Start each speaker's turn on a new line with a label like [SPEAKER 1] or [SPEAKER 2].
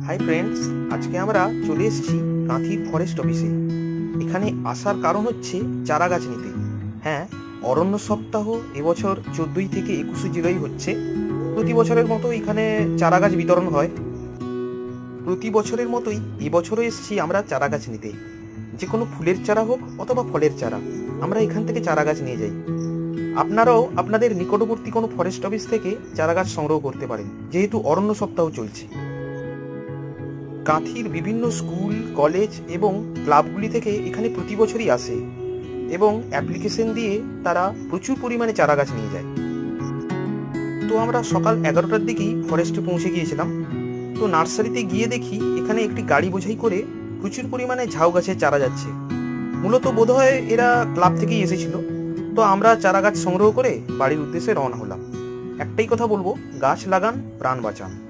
[SPEAKER 1] Hi friends, আজকে আমরা চলে এসেছি কাঁথির ফরেস্ট অফিসে। এখানে আসার কারণ হচ্ছে চারা গাছ নিতে। হ্যাঁ, অরণ্য সপ্তাহ এবছর 14 থেকে 21 জুলাই হচ্ছে। প্রতি বছরের মতো এখানে চারা গাছ বিতরণ হয়। প্রতি বছরের মতোই এবছরও এসেছি আমরা চারা গাছ নিতে। যে কোনো ফুলের চারা হোক অথবা ফলের চারা, আমরা এখান থেকে চারা গাছ নিয়ে যাই। আপনারাও আপনাদের নিকটবর্তী কোনো ফরেস্ট অফিস থেকে চারা গাছ সংগ্রহ করতে পারেন, যেহেতু অরণ্য সপ্তাহ চলছে। কাঁথির বিভিন্ন স্কুল, কলেজ এবং ক্লাবগুলি থেকে এখানে প্রতি বছরই আসে এবং অ্যাপ্লিকেশন দিয়ে তারা প্রচুর পরিমাণে চারা গাছ নিয়ে যায়। তো আমরা সকাল 11টার দিকেই ফরেস্টে পৌঁছে গিয়েছিলাম। তো নার্সারিতে গিয়ে দেখি এখানে একটি গাড়ি বোঝাই করে প্রচুর পরিমাণে ঝাউ গাছের চারা যাচ্ছে। মূলত বোধহয় এরা ক্লাব থেকেই এসেছিল। তো আমরা চারা গাছ সংগ্রহ করে বাড়ির উদ্দেশ্যে রওনা হলাম। একটাই কথা বলবো, গাছ লাগান, প্রাণ বাঁচান।